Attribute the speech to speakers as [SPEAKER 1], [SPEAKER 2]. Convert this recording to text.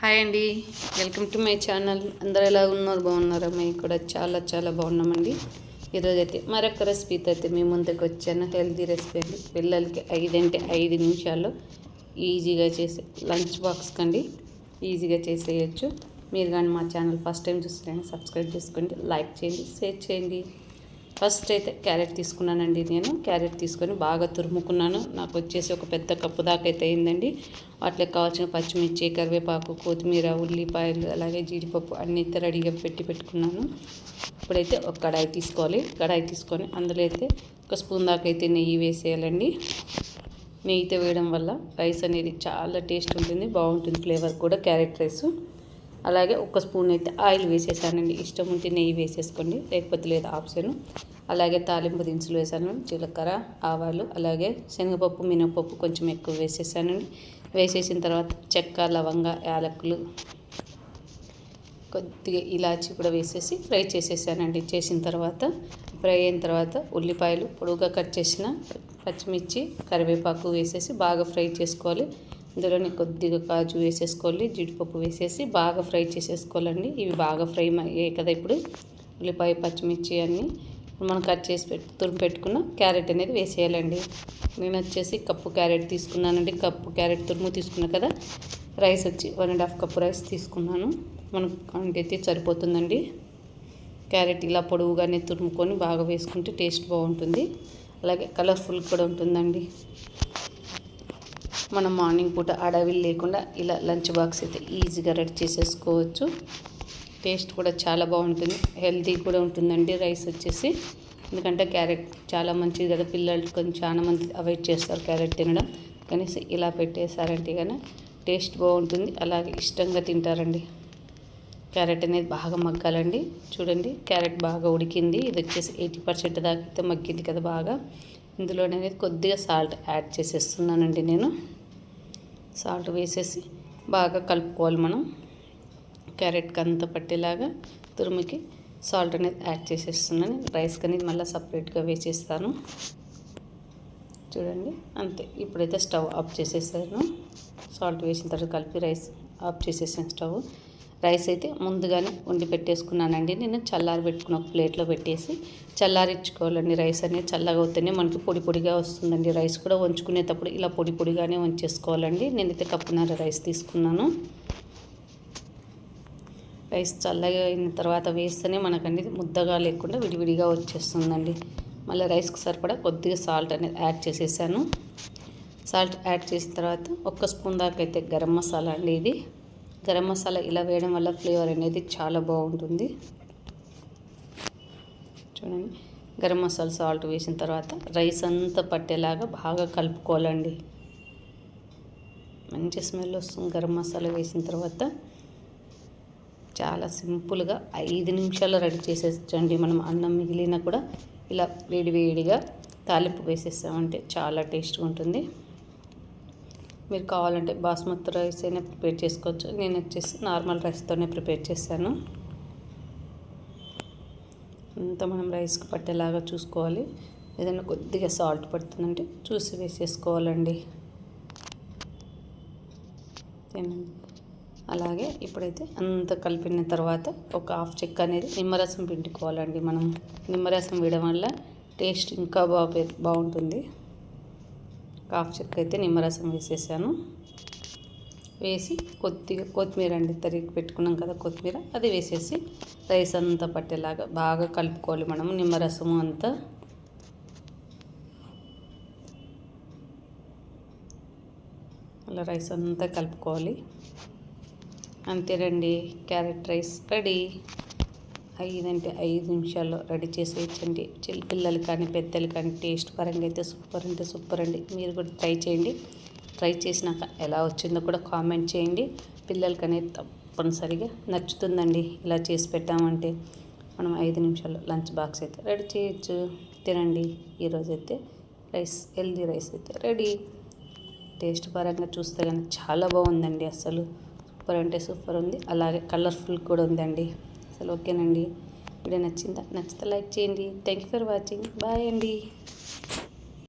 [SPEAKER 1] Hi అండి, welcome to my channel. అందరూ ఎలా ఉన్నారు? బాగున్నారా? మేము కూడా చాలా బాగున్నామండి. ఈరోజు అయితే మరొక రెసిపీతో అయితే మీ ముందుకు వచ్చాను. హెల్తీ రెసిపీ అండి. పిల్లలకి 5 నిమిషాల్లో ఈజీగా చేసే లంచ్ బాక్స్ కండి ఈజీగా చేసేయచ్చు. మీరు కానీ మా ఛానల్ ఫస్ట్ టైం చూస్తున్నారని సబ్స్క్రైబ్ చేసుకోండి, లైక్ చేయండి, షేర్ చేయండి. ఫస్ట్ అయితే క్యారెట్ తీసుకున్నానండి. నేను క్యారెట్ తీసుకొని బాగా తురుముకున్నాను. నాకు వచ్చేసి ఒక పెద్ద కప్పు దాకా అయితే అయిందండి. వాటికి కావాల్సిన పచ్చిమిర్చి, కరివేపాకు, కొత్తిమీర, ఉల్లిపాయలు, అలాగే జీడిపప్పు అన్నీ అయితే రెడీగా పెట్టుకున్నాను. ఇప్పుడైతే ఒక కడాయి తీసుకోవాలి. కడాయి తీసుకొని అందులో అయితే ఒక స్పూన్ దాకా అయితే నెయ్యి వేసేయాలండి. నెయ్యితో వేయడం వల్ల రైస్ అనేది చాలా టేస్ట్ ఉంటుంది, బాగుంటుంది ఫ్లేవర్ కూడా క్యారెట్ రైస్. అలాగే ఒక స్పూన్ అయితే ఆయిల్ వేసేసానండి. ఇష్టం ఉంటే నెయ్యి వేసేసుకోండి, లేకపోతే లేదు ఆప్షన్. అలాగే తాలింపు దినుసులు వేసాను. జీలకర్ర, ఆవాలు, అలాగే శనగపప్పు, మినపప్పు కొంచెం ఎక్కువ వేసేసానండి. వేసేసిన తర్వాత చెక్క, లవంగ, యాలకులు, కొద్దిగా ఇలాచి కూడా వేసేసి ఫ్రై చేసేసానండి. చేసిన తర్వాత ఫ్రై అయిన తర్వాత ఉల్లిపాయలు, పొడుగుగా కట్ చేసిన పచ్చిమిర్చి, కరివేపాకు వేసేసి బాగా ఫ్రై చేసుకోవాలి. ఇందులోనే కొద్దిగా కాజు వేసేసుకోవాలి, జీడిపప్పు వేసేసి బాగా ఫ్రై చేసేసుకోవాలండి. ఇవి బాగా ఫ్రై అయ్యాయి కదా. ఇప్పుడు ఉల్లిపాయ, పచ్చిమిర్చి అన్నీ మనం కట్ చేసి తురుము పెట్టుకున్న క్యారెట్ అనేది వేసేయాలండి. నేను వచ్చేసి కప్పు క్యారెట్ తీసుకున్నానండి. కప్పు క్యారెట్ తురుము తీసుకున్నా కదా. రైస్ వచ్చి 1.5 కప్పు రైస్ తీసుకున్నాను. మనకు క్వాంటిటీ సరిపోతుందండి. క్యారెట్ ఇలా పొడవుగానే తురుముకొని బాగా వేసుకుంటే టేస్ట్ బాగుంటుంది, అలాగే కలర్ఫుల్ కూడా ఉంటుందండి. మనం మార్నింగ్ పూట అడవిలు లేకుండా ఇలా లంచ్ బాక్స్ అయితే ఈజీగా రెడీ చేసేసుకోవచ్చు. టేస్ట్ కూడా చాలా బాగుంటుంది, హెల్తీ కూడా ఉంటుందండి రైస్ వచ్చేసి. ఎందుకంటే క్యారెట్ చాలా మంచిది కదా. పిల్లలు కొంచెం చాలా మంది అవాయిడ్ చేస్తారు క్యారెట్ తినడం. కనీసం ఇలా పెట్టేశారంటే కానీ టేస్ట్ బాగుంటుంది, అలాగే ఇష్టంగా తింటారండి. క్యారెట్ అనేది బాగా మగ్గాలండి. చూడండి, క్యారెట్ బాగా ఉడికింది. ఇది వచ్చేసి 80% దాకా అయితే మగ్గింది కదా బాగా. ఇందులోనే కొద్దిగా సాల్ట్ యాడ్ చేసేస్తున్నానండి నేను. సాల్ట్ వేసేసి బాగా కలుపుకోవాలి మనం. క్యారెట్కి అంతా పట్టేలాగా తురుముకి సాల్ట్ అనేది యాడ్ చేసేస్తున్నాను. రైస్కి అనేది మళ్ళీ సపరేట్గా వేసేస్తాను. చూడండి, అంతే. ఇప్పుడైతే స్టవ్ ఆఫ్ చేసేసాను. సాల్ట్ వేసిన తర్వాత కలిపి రైస్ ఆఫ్ చేసేసాను స్టవ్. రైస్ అయితే ముందుగానే వండి పెట్టేసుకున్నానండి. నేను చల్లారి పెట్టుకున్న ఒక ప్లేట్లో పెట్టేసి చల్లారించుకోవాలండి. రైస్ అనేది చల్లగా అవుతేనే మనకి పొడిగా వస్తుందండి. రైస్ కూడా వంచుకునేటప్పుడు ఇలా పొడిగానే వంచేసుకోవాలండి. నేనైతే కప్పున్నర రైస్ తీసుకున్నాను. రైస్ చల్లగా అయిన తర్వాత వేస్తేనే మనకండి ముద్దగా లేకుండా విడివిడిగా వచ్చేస్తుందండి. మళ్ళీ రైస్కి సరిపడా కొద్దిగా సాల్ట్ అనేది యాడ్ చేసేసాను. సాల్ట్ యాడ్ చేసిన తర్వాత 1 స్పూన్ దాకా అయితే గరం మసాలా అండి. ఇది గరం మసాలా ఇలా వేయడం వల్ల ఫ్లేవర్ అనేది చాలా బాగుంటుంది. చూడండి, గరం మసాలా సాల్ట్ వేసిన తర్వాత రైస్ అంతా పట్టేలాగా బాగా కలుపుకోవాలండి. మంచి స్మెల్ వస్తుంది గరం మసాలా వేసిన తర్వాత. చాలా సింపుల్గా 5 నిమిషాల్లో రెడీ చేసేసండి. మనం అన్నం మిగిలిన కూడా ఇలా వేడిగా తాలింపు వేసేసామంటే చాలా టేస్ట్గా ఉంటుంది. మీరు కావాలంటే బాస్మతి రైస్ అయినా ప్రిపేర్ చేసుకోవచ్చు. నేను వచ్చేసి నార్మల్ రైస్తోనే ప్రిపేర్ చేశాను. అంతా మనం రైస్కి పట్టేలాగా చూసుకోవాలి. ఏదైనా కొద్దిగా సాల్ట్ పడుతుందంటే చూసి వేసేసుకోవాలండి. అలాగే ఇప్పుడైతే అంత కలిపిన తర్వాత ఒక హాఫ్ చెక్క అనేది నిమ్మరసం పిండుకోవాలండి. మనం నిమ్మరసం వేయడం వల్ల టేస్ట్ ఇంకా బాగుంటుంది. హాఫ్ చెక్క అయితే నిమ్మరసం వేసేసాను. వేసి కొద్దిగా కొత్తిమీర అండి, తరిగి పెట్టుకున్నాం కదా కొత్తిమీర, అది వేసేసి రైస్ అంతా పట్టేలాగా బాగా కలుపుకోవాలి మనం. నిమ్మరసము అంతా అలా రైస్ అంతా కలుపుకోవాలి. అంతేనండి, క్యారెట్ రైస్ రెడీ. 5 నిమిషాల్లో రెడీ చేసేయచ్చండి. పిల్లలు కానీ పెద్దలు కానీ టేస్ట్ పరంగా అయితే సూపర్ అంటే సూపర్ అండి. మీరు కూడా ట్రై చేయండి. ట్రై చేసినాక ఎలా వచ్చిందో కూడా కామెంట్ చేయండి. పిల్లలకి అనేది తప్పనిసరిగా నచ్చుతుందండి. ఇలా చేసి పెట్టామంటే మనం 5 నిమిషాల్లో లంచ్ బాక్స్ అయితే రెడీ చేయొచ్చు. తినండి. ఈరోజైతే రైస్, హెల్దీ రైస్ అయితే రెడీ. టేస్ట్ పరంగా చూస్తే కానీ చాలా బాగుందండి. అసలు సూపర్ అంటే సూపర్ ఉంది, అలాగే కలర్ఫుల్ కూడా ఉందండి. అసలు ఓకేనండి. వీడియో నచ్చితే లైక్ చేయండి. Thank you for watching. Bye అండి.